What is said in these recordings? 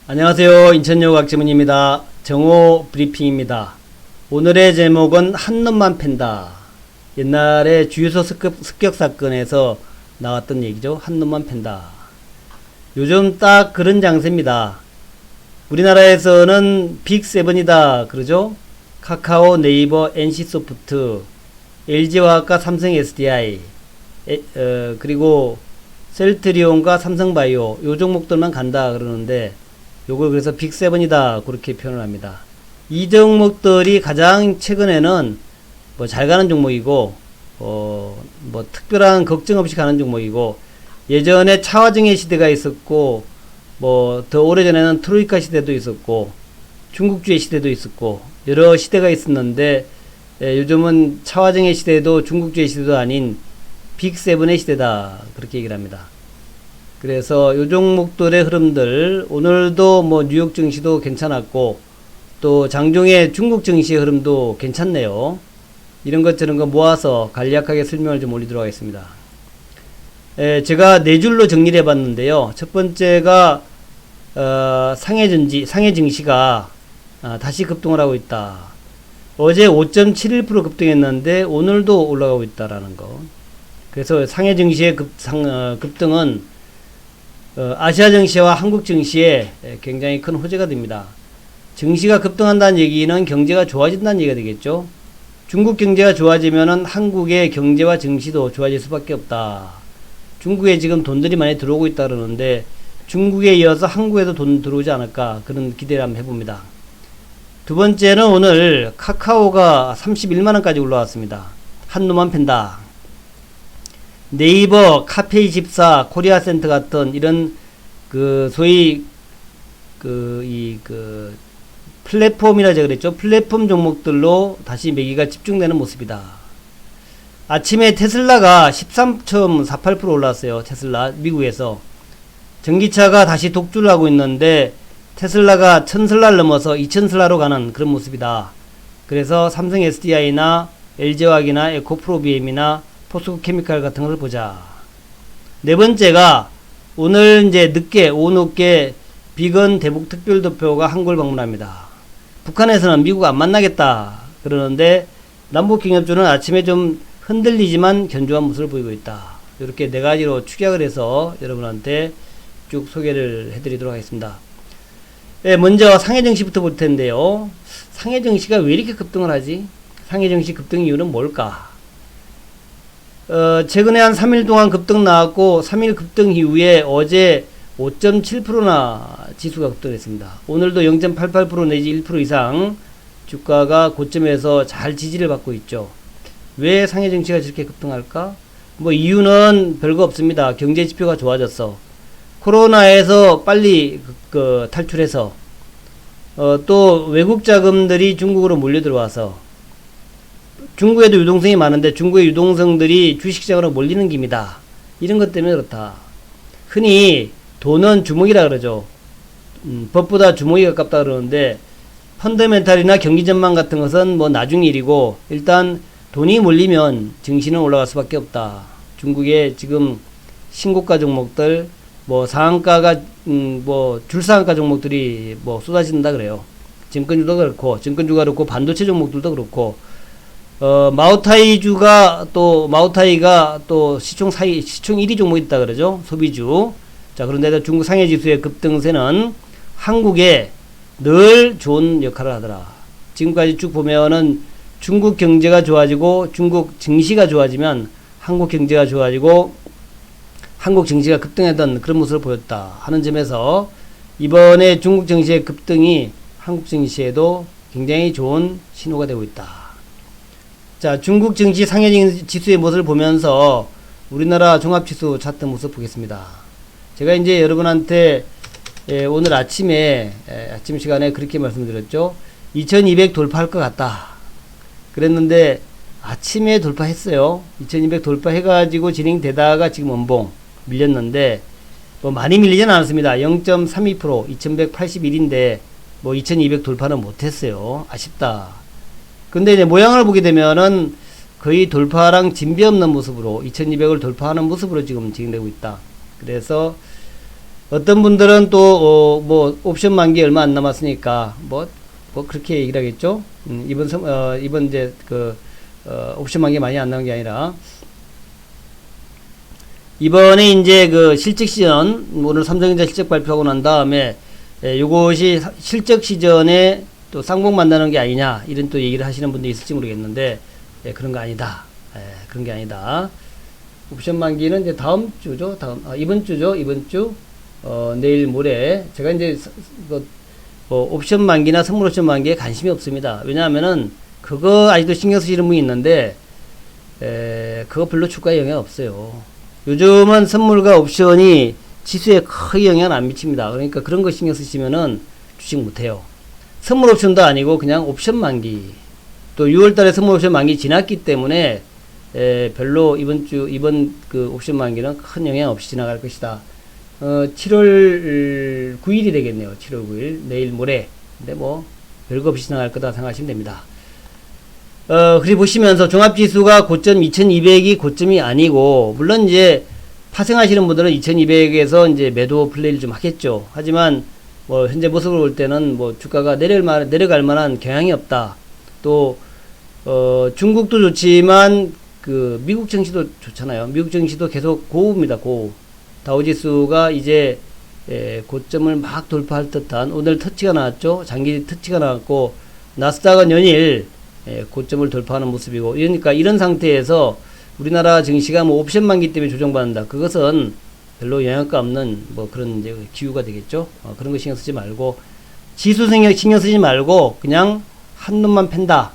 안녕하세요. 인천여고 박지문입니다. 정오 브리핑입니다. 오늘의 제목은 한 놈만 팬다. 옛날에 주유소 습격 사건에서 나왔던 얘기죠. 한 놈만 팬다. 요즘 딱 그런 장세입니다. 우리나라에서는 빅7이다 그러죠. 카카오, 네이버, NC소프트, LG화학과 삼성 SDI, 그리고 셀트리온과 삼성바이오 요 종목들만 간다 그러는데, 요걸 그래서 빅7이다 그렇게 표현을 합니다. 이 종목들이 가장 최근에는 뭐 잘 가는 종목이고, 뭐 특별한 걱정 없이 가는 종목이고, 예전에 차화증의 시대가 있었고, 뭐 더 오래전에는 트로이카 시대도 있었고, 중국주의 시대도 있었고, 여러 시대가 있었는데, 요즘은 차화증의 시대도 중국주의 시대도 아닌 빅7의 시대다 그렇게 얘기를 합니다. 그래서 요 종목들의 흐름들, 오늘도 뭐 뉴욕 증시도 괜찮았고, 또 장중에 중국 증시의 흐름도 괜찮네요. 이런 것 저런 거 모아서 간략하게 설명을 좀 올리도록 하겠습니다. 제가 네 줄로 정리를 해봤는데요. 첫 번째가 상해 증시가 다시 급등을 하고 있다. 어제 5.71% 급등했는데 오늘도 올라가고 있다라는 거. 그래서 상해 증시의 급등은 아시아 증시와 한국 증시에 굉장히 큰 호재가 됩니다. 증시가 급등한다는 얘기는 경제가 좋아진다는 얘기가 되겠죠. 중국 경제가 좋아지면은 한국의 경제와 증시도 좋아질 수밖에 없다. 중국에 지금 돈들이 많이 들어오고 있다 그러는데, 중국에 이어서 한국에도 돈 들어오지 않을까, 그런 기대를 한번 해봅니다. 두 번째는 오늘 카카오가 31만원까지 올라왔습니다. 한 놈만 팬다. 네이버, 카페이24, 코리아센터 같은 이런 소위 플랫폼이라 제가 그랬죠. 플랫폼 종목들로 다시 매기가 집중되는 모습이다. 아침에 테슬라가 13.48% 올랐어요. 테슬라 미국에서 전기차가 다시 독주를 하고 있는데, 테슬라가 1000슬라를 넘어서 2000슬라로 가는 그런 모습이다. 그래서 삼성 SDI나 LG화학이나 에코프로비엠이나 포스코케미칼 같은 걸 보자. 네 번째가 오늘 이제 오후 늦게 비건 대북 특별대표가 한국을 방문합니다. 북한에서는 미국 안 만나겠다 그러는데, 남북경협주는 아침에 좀 흔들리지만 견조한 모습을 보이고 있다. 이렇게 네 가지로 축약을 해서 여러분한테 쭉 소개를 해드리도록 하겠습니다. 먼저 상해증시부터 볼 텐데요. 상해증시가 왜 이렇게 급등을 하지? 상해증시 급등 이유는 뭘까? 최근에 한 3일 동안 급등 나왔고, 3일 급등 이후에 어제 5.7%나 지수가 급등했습니다. 오늘도 0.88% 내지 1% 이상 주가가 고점에서 잘 지지를 받고 있죠. 왜 상해 증시가 저렇게 급등할까? 뭐 이유는 별거 없습니다. 경제 지표가 좋아졌어. 코로나에서 빨리 탈출해서, 또 외국 자금들이 중국으로 몰려 들어와서, 중국에도 유동성이 많은데 중국의 유동성들이 주식시장으로 몰리는 기미다. 이런 것 때문에 그렇다. 흔히 돈은 주먹이라 그러죠. 법보다 주먹이 가깝다 그러는데, 펀더멘탈이나 경기 전망 같은 것은 뭐 나중 일이고, 일단 돈이 몰리면 증시는 올라갈 수밖에 없다. 중국의 지금 신고가 종목들, 뭐 상한가가 뭐 줄상한가 종목들이 뭐 쏟아진다 그래요. 증권주도 그렇고 반도체 종목들도 그렇고, 마오타이가 또 시총 1위 종목이 있다 그러죠. 소비주. 자, 그런데도 중국 상해지수의 급등세는 한국에 늘 좋은 역할을 하더라. 지금까지 쭉 보면은 중국 경제가 좋아지고 중국 증시가 좋아지면 한국 경제가 좋아지고 한국 증시가 급등했던 그런 모습을 보였다 하는 점에서, 이번에 중국 증시의 급등이 한국 증시에도 굉장히 좋은 신호가 되고 있다. 자, 중국 증시 상해지수의 모습을 보면서 우리나라 종합지수 차트 모습 보겠습니다. 제가 이제 여러분한테 오늘 아침 시간에 그렇게 말씀드렸죠. 2200 돌파할 것 같다 그랬는데, 아침에 돌파했어요. 2200 돌파해가지고 진행되다가 지금 원봉 밀렸는데, 뭐 많이 밀리진 않았습니다. 0.32%, 2181인데 뭐 2200 돌파는 못했어요. 아쉽다. 근데 이제 모양을 보게 되면은 거의 돌파랑 진배 없는 모습으로 2200을 돌파하는 모습으로 지금 진행되고 있다. 그래서 어떤 분들은 또, 뭐, 옵션 만기 얼마 안 남았으니까, 뭐 그렇게 얘기를 하겠죠? 이번 이제 옵션 만기 많이 안 남은 게 아니라, 이번에 이제 실적 시전, 오늘 삼성전자 실적 발표하고 난 다음에, 요것이 실적 시전에 또 쌍봉 만나는 게 아니냐, 이런 또 얘기를 하시는 분도 있을지 모르겠는데, 그런 거 아니다. 그런 게 아니다. 옵션 만기는 이제 다음 주죠. 이번 주죠. 이번 주. 내일 모레. 제가 이제, 옵션 만기나 선물 옵션 만기에 관심이 없습니다. 왜냐하면은, 그거 아직도 신경 쓰시는 분이 있는데, 그거 별로 주가에 영향 없어요. 요즘은 선물과 옵션이 지수에 크게 영향 안 미칩니다. 그러니까 그런 거 신경 쓰시면은 주식 못해요. 선물 옵션도 아니고 그냥 옵션 만기. 또 6월 달에 선물 옵션 만기 지났기 때문에, 별로 이번 옵션 만기는 큰 영향 없이 지나갈 것이다. 7월 9일이 되겠네요. 7월 9일. 내일 모레. 근데 뭐, 별거 없이 지나갈 거다 생각하시면 됩니다. 그리 보시면서 종합지수가 고점 2200이 고점이 아니고, 물론 이제 파생하시는 분들은 2200에서 이제 매도 플레이를 좀 하겠죠. 하지만, 뭐, 현재 모습을 볼 때는 뭐, 주가가 내려갈 만한 경향이 없다. 또, 중국도 좋지만, 미국 증시도 좋잖아요. 미국 증시도 계속 고우입니다. 고우. 다우지수가 이제 고점을 막 돌파할 듯한 오늘 터치가 나왔죠. 장기 터치가 나왔고 나스닥은 연일 고점을 돌파하는 모습이고 그러니까 이런 상태에서 우리나라 증시가 뭐 옵션 만기 때문에 조정받는다. 그것은 별로 영향가 없는 뭐 그런 이제 기후가 되겠죠. 그런 거 신경 쓰지 말고 지수 신경 쓰지 말고 그냥 한 놈만 팬다.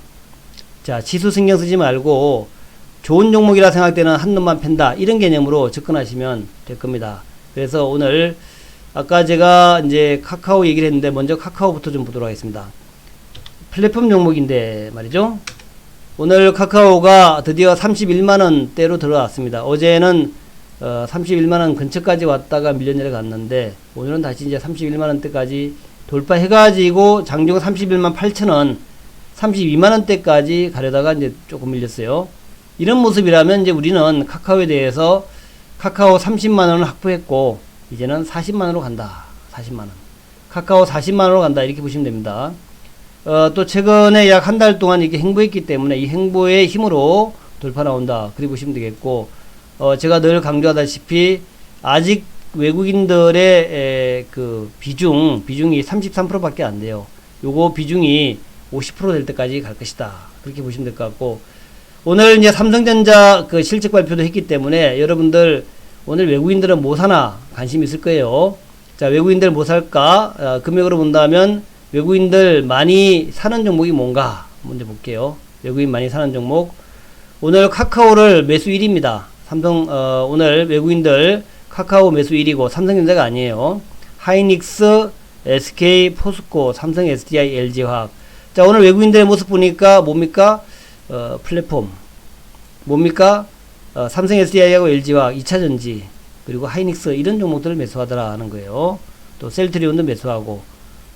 자, 지수 신경 쓰지 말고 좋은 종목이라 생각되는 한 놈만 팬다. 이런 개념으로 접근하시면 될 겁니다. 그래서 오늘, 아까 제가 이제 카카오 얘기를 했는데, 먼저 카카오부터 좀 보도록 하겠습니다. 플랫폼 종목인데 말이죠. 오늘 카카오가 드디어 31만원대로 들어왔습니다. 어제는, 31만원 근처까지 왔다가 밀려 내려갔는데, 오늘은 다시 이제 31만원대까지 돌파해가지고, 장중 31만 8천원, 32만원대까지 가려다가 이제 조금 밀렸어요. 이런 모습이라면 이제 우리는 카카오에 대해서 카카오 30만원을 확보했고 이제는 40만원으로 간다. 40만원. 카카오 40만원으로 간다. 이렇게 보시면 됩니다. 또 최근에 약 한 달 동안 이렇게 행보했기 때문에 이 행보의 힘으로 돌파 나온다. 그렇게 보시면 되겠고 제가 늘 강조하다시피 아직 외국인들의 비중이 33%밖에 안 돼요. 요거 비중이 50% 될 때까지 갈 것이다. 그렇게 보시면 될 것 같고 오늘 이제 삼성전자 실적 발표도 했기 때문에 여러분들 오늘 외국인들은 뭐 사나 관심 있을 거예요. 자, 외국인들 뭐 살까? 금액으로 본다면 외국인들 많이 사는 종목이 뭔가 먼저 볼게요. 외국인 많이 사는 종목. 오늘 카카오를 매수 1위입니다. 오늘 외국인들 카카오 매수 1위고 삼성전자가 아니에요. 하이닉스, SK, 포스코, 삼성, SDI, LG화학. 자, 오늘 외국인들의 모습 보니까 뭡니까? 플랫폼. 뭡니까? 삼성 SDI하고 LG와 2차전지, 그리고 하이닉스, 이런 종목들을 매수하더라 하는 거예요. 또 셀트리온도 매수하고,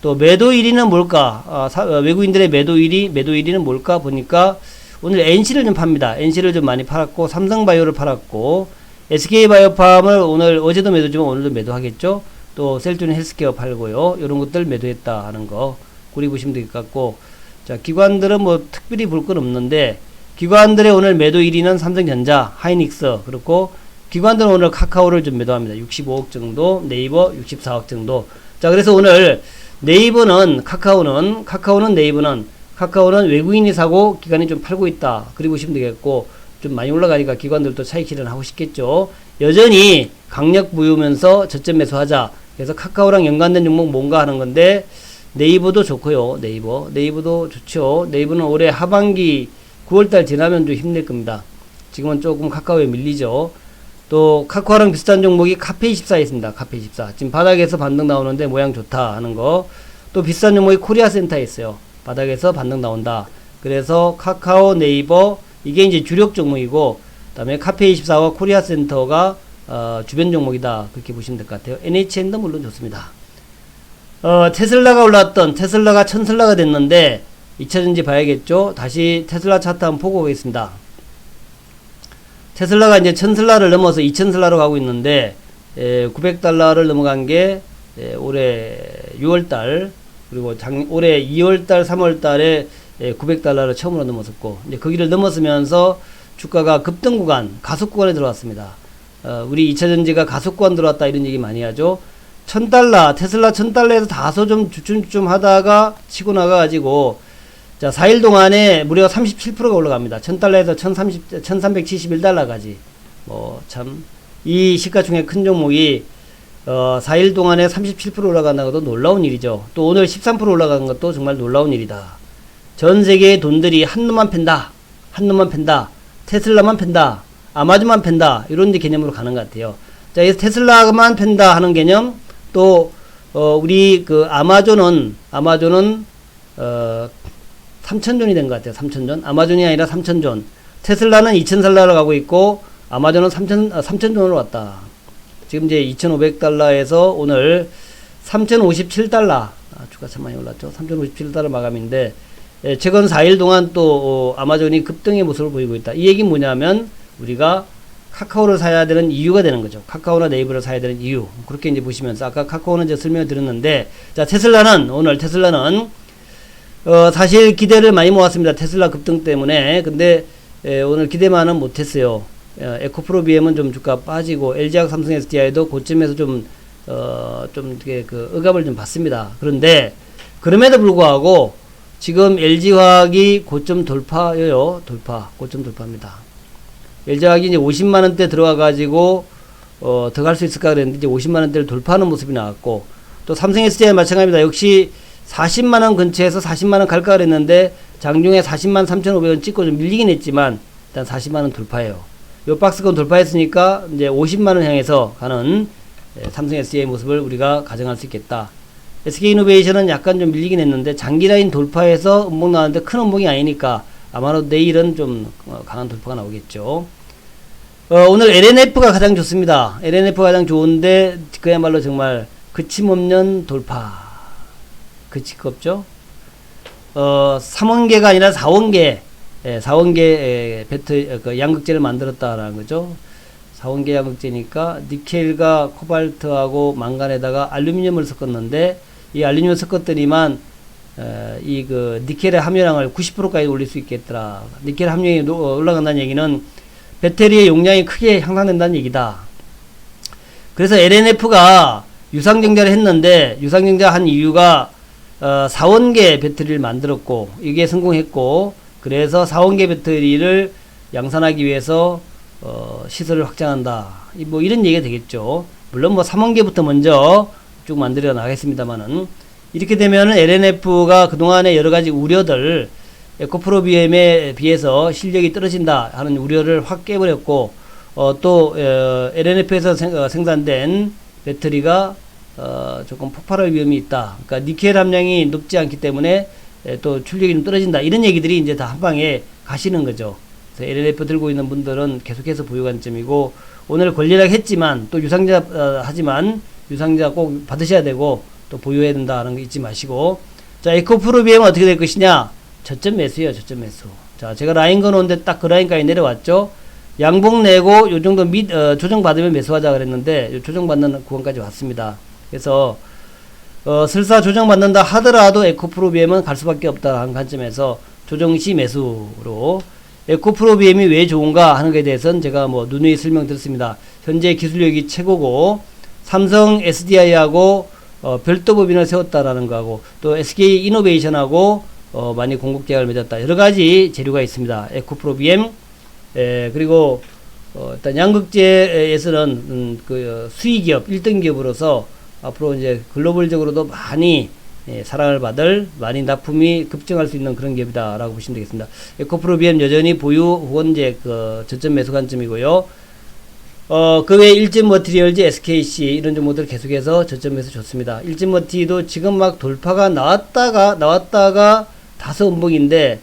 또 매도 1위는 뭘까? 외국인들의 매도 1위는 뭘까? 보니까 오늘 NC를 좀 팝니다. NC를 좀 많이 팔았고, 삼성바이오를 팔았고, SK바이오팜을 어제도 매도지만 오늘도 매도하겠죠? 또 셀트리온 헬스케어 팔고요. 이런 것들 매도했다 하는 거, 고리 보시면 될 것 같고, 자, 기관들은 뭐 특별히 볼 건 없는데 기관들의 오늘 매도 1위는 삼성전자, 하이닉스, 그렇고 기관들은 오늘 카카오를 좀 매도합니다. 65억 정도, 네이버 64억 정도. 자, 그래서 오늘 카카오는 외국인이 사고 기관이 좀 팔고 있다. 그리고 보시면 되겠고 좀 많이 올라가니까 기관들도 차익 실현하고 싶겠죠. 여전히 강력 부유면서 저점 매수하자. 그래서 카카오랑 연관된 종목 뭔가 하는 건데 네이버도 좋고요. 네이버도 좋죠. 네이버는 올해 하반기 9월달 지나면 좀 힘낼 겁니다. 지금은 조금 카카오에 밀리죠. 또 카카오랑 비슷한 종목이 카페24에 있습니다. 카페24 지금 바닥에서 반등 나오는데 모양 좋다 하는 거. 또 비슷한 종목이 코리아센터에 있어요. 바닥에서 반등 나온다. 그래서 카카오, 네이버 이게 이제 주력 종목이고, 그 다음에 카페24와 코리아센터가 주변 종목이다. 그렇게 보시면 될 것 같아요. NHN도 물론 좋습니다. 테슬라가 올랐던 테슬라가 천슬라가 됐는데 2차전지 봐야겠죠. 다시 테슬라 차트 한번 보고 오겠습니다. 테슬라가 이제 천슬라를 넘어서 2천슬라로 가고 있는데 900달러를 넘어간 게 올해 6월달, 그리고 올해 2월달, 3월달에 900달러를 처음으로 넘었었고, 이제 거기를 넘었으면서 주가가 급등 구간, 가속 구간에 들어왔습니다. 우리 2차전지가 가속 구간 들어왔다 이런 얘기 많이 하죠. 1000달러, 테슬라 1000달러에서 다소 좀 주춤주춤 하다가 치고 나가가지고, 자, 4일 동안에 무려 37%가 올라갑니다. 1000달러에서 1371달러까지. 이 시가총액 큰 종목이 4일 동안에 37% 올라간다는 것도 놀라운 일이죠. 또 오늘 13% 올라간 것도 정말 놀라운 일이다. 전 세계의 돈들이 한 놈만 팬다. 한 놈만 팬다. 테슬라만 팬다. 아마존만 팬다. 이런 개념으로 가는 것 같아요. 자, 그래서 테슬라만 팬다 하는 개념, 또, 우리 아마존은 3,000존이 된 것 같아요. 3,000존. 아마존이 아니라 3,000존. 테슬라는 2,000달러로 가고 있고, 아마존은 3,000존으로 왔다. 지금 이제 2,500달러에서 오늘 3,057달러. 주가 참 많이 올랐죠. 3,057달러 마감인데, 최근 4일 동안 또, 아마존이 급등의 모습을 보이고 있다. 이 얘기는 뭐냐면, 우리가 카카오를 사야 되는 이유가 되는 거죠. 카카오나 네이버를 사야 되는 이유. 그렇게 이제 보시면서, 아까 카카오는 이제 설명을 드렸는데, 자, 오늘 테슬라는, 사실 기대를 많이 모았습니다. 테슬라 급등 때문에. 근데, 오늘 기대만은 못했어요. 에코프로 BM은 좀 주가 빠지고, LG화학, 삼성 SDI도 고점에서 좀 이렇게 억압을 좀 받습니다. 그런데, 그럼에도 불구하고, 지금 LG화학이 고점 돌파예요. 고점 돌파입니다. LG화학이 이제 50만원대 들어와가지고, 더 갈 수 있을까 그랬는데, 이제 50만원대를 돌파하는 모습이 나왔고, 또 삼성 SDI 마찬가지입니다. 역시 40만원 근처에서 40만원 갈까 그랬는데, 장중에 40만 3,500원 찍고 좀 밀리긴 했지만, 일단 40만원 돌파예요. 요 박스권 돌파했으니까, 이제 50만원 향해서 가는 삼성 SDI 모습을 우리가 가정할 수 있겠다. SK이노베이션은 약간 좀 밀리긴 했는데, 장기 라인 돌파해서 음봉 나왔는데 큰 음봉이 아니니까, 아마도 내일은 좀 강한 돌파가 나오겠죠. 오늘 LNF가 가장 좋습니다. LNF가 가장 좋은데 그야말로 정말 그침없는 돌파. 그칠 거 없죠. 3원계가 아니라 4원계, 4원계 양극재를 만들었다라는 거죠. 4원계 양극재니까 니켈과 코발트하고 망간에다가 알루미늄을 섞었는데, 이 알루미늄을 섞었더니만 니켈의 함유량을 90%까지 올릴 수 있겠더라. 니켈 함유량이 올라간다는 얘기는 배터리의 용량이 크게 향상된다는 얘기다. 그래서 LNF가 유상증자를 했는데, 유상증자 한 이유가 4원계 배터리를 만들었고, 이게 성공했고, 그래서 4원계 배터리를 양산하기 위해서 시설을 확장한다. 이런 얘기가 되겠죠. 물론 3원계부터 먼저 쭉 만들어 나가겠습니다만은, 이렇게 되면은 LNF가 그동안의 여러가지 우려들, 에코프로 BM에 비해서 실력이 떨어진다 하는 우려를 확 깨버렸고, 또 LNF에서 생산된 배터리가 조금 폭발할 위험이 있다. 그러니까 니켈 함량이 높지 않기 때문에 또 출력이 좀 떨어진다. 이런 얘기들이 이제 다 한 방에 가시는 거죠. 그래서 LNF 들고 있는 분들은 계속해서 보유 관점이고, 오늘 권리락 했지만 또 유상자 하지만 유상자 꼭 받으셔야 되고, 또 보유해야 된다 하는 거 잊지 마시고. 자, 에코프로 BM은 어떻게 될 것이냐? 저점 매수예요. 저점 매수. 자, 제가 라인 거놓은데 딱 그 라인까지 내려왔죠. 양봉 내고 요 정도 조정 받으면 매수하자 그랬는데, 요 조정 받는 구간까지 왔습니다. 그래서 설사 조정 받는다 하더라도 에코프로 BM은 갈 수밖에 없다 하는 관점에서 조정시 매수로. 에코프로 BM이 왜 좋은가 하는 것에 대해서는 제가 누누이 설명드렸습니다. 현재 기술력이 최고고, 삼성 SDI하고 별도 법인을 세웠다라는 거하고, 또 SK 이노베이션하고 많이 공급 계약을 맺었다. 여러 가지 재료가 있습니다. 에코프로 BM. 그리고 일단 양극재에서는 수익기업, 1등 기업으로서 앞으로 이제 글로벌적으로도 많이 사랑을 받을, 많이 납품이 급증할 수 있는 그런 기업이다라고 보시면 되겠습니다. 에코프로 BM 여전히 보유 혹은 이제 저점 매수 관점이고요. 그 외에 일진머티리얼즈, SKC 이런 종목들 계속해서 저점 매수 좋습니다. 일진머티도 지금 막 돌파가 나왔다가 다소 음봉인데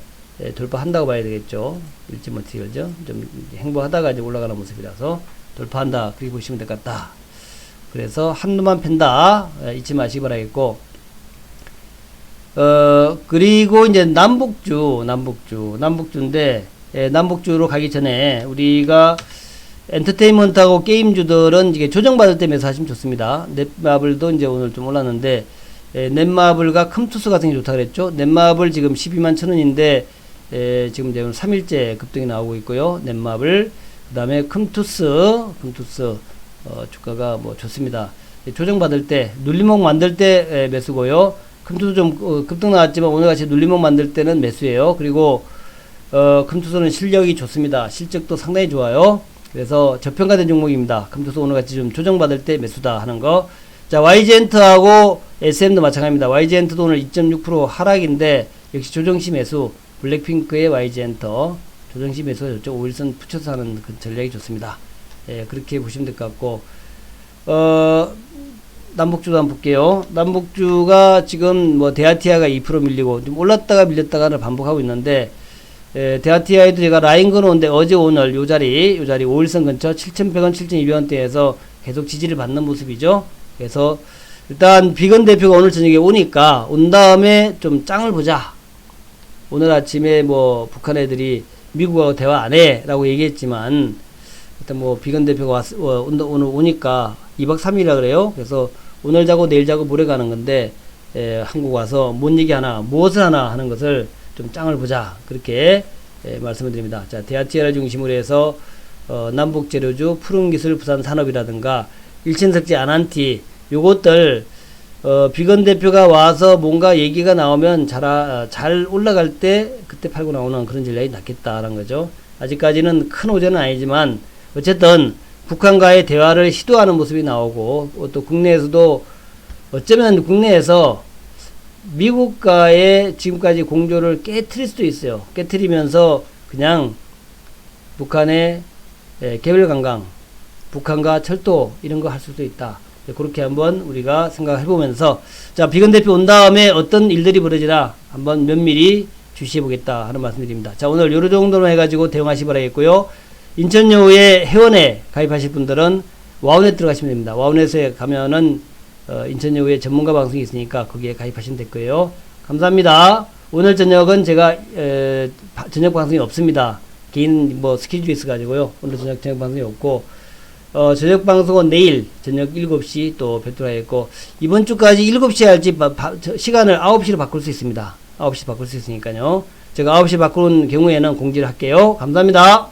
돌파한다고 봐야 되겠죠. 일진머티리얼즈 좀 행보하다가 이제 올라가는 모습이라서 돌파한다, 그렇게 보시면 될 것 같다. 그래서 한눈만 팬다, 잊지 마시기 바라겠고, 그리고 이제 남북주인데, 남북주로 가기 전에 우리가 엔터테인먼트하고 게임주들은 이게 조정받을 때 매수하시면 좋습니다. 넷마블도 이제 오늘 좀 올랐는데, 넷마블과 컴투스 같은 게 좋다 그랬죠. 넷마블 지금 12만 1,000원인데, 지금 이제 3일째 급등이 나오고 있고요. 넷마블, 그 다음에 컴투스, 주가가 뭐 좋습니다. 조정받을 때, 눌림목 만들 때 매수고요. 컴투스 좀 급등 나왔지만 오늘같이 눌림목 만들 때는 매수예요. 그리고 컴투스는 실력이 좋습니다. 실적도 상당히 좋아요. 그래서 저평가된 종목입니다. 컴투스 오늘같이 좀 조정받을 때 매수다 하는 거. 자, YG엔트하고 SM도 마찬가지입니다. YG엔트도 오늘 2.6% 하락인데 역시 조정시 매수. 블랙핑크의 YG엔터 조정시 매수가 좋죠. 5일선 붙여서 하는 그 전략이 좋습니다. 예, 그렇게 보시면 될 것 같고, 남북주도 한번 볼게요. 남북주가 지금 뭐 데아티아가 2% 밀리고 좀 올랐다가 밀렸다가를 반복하고 있는데, 데아티아에도 제가 라인 그어놓은데 어제 오늘 요 자리 5일선 근처 7,100원 7,200원대에서 계속 지지를 받는 모습이죠. 그래서 일단 비건 대표가 오늘 저녁에 오니까 온 다음에 좀 짱을 보자. 오늘 아침에 뭐 북한 애들이 미국하고 대화 안 해 라고 얘기했지만, 일단 뭐 비건 대표가 오늘 오니까 2박 3일이라 그래요. 그래서 오늘 자고 내일 자고 모레 가는 건데, 한국 와서 뭔 얘기 하나, 무엇을 하나 하는 것을 좀 짱을 보자. 그렇게 말씀을 드립니다. 자, 데아티아를 중심으로 해서 남북재료주, 푸른기술, 부산산업이라든가 일천석재, 아난티 요것들 비건 대표가 와서 뭔가 얘기가 나오면 잘 올라갈 때 그때 팔고 나오는 그런 전략이 낫겠다라는 거죠. 아직까지는 큰 호재는 아니지만 어쨌든 북한과의 대화를 시도하는 모습이 나오고, 또 국내에서도 어쩌면 국내에서 미국과의 지금까지 공조를 깨트릴 수도 있어요. 깨트리면서 그냥 북한의 개별 관광, 북한과 철도 이런 거 할 수도 있다. 그렇게 한번 우리가 생각해 보면서, 자, 비건 대표 온 다음에 어떤 일들이 벌어지나 한번 면밀히 주시해 보겠다 하는 말씀드립니다. 자, 오늘 요런 정도로 해가지고 대응하시 바라겠고요. 인천여우의 회원에 가입하실 분들은 와우넷 들어가시면 됩니다. 와우넷에 가면은 인천여우의 전문가 방송이 있으니까 거기에 가입하시면 될 거예요. 감사합니다. 오늘 저녁은 제가 저녁 방송이 없습니다. 개인 뭐 스케줄이 있어가지고요. 오늘 저녁 방송이 없고, 저녁 방송은 내일 저녁 7시 또 별도로 하겠고, 이번 주까지 7시에 할지 시간을 9시로 바꿀 수 있습니다. 9시 바꿀 수 있으니까요. 제가 9시 바꾸는 경우에는 공지를 할게요. 감사합니다.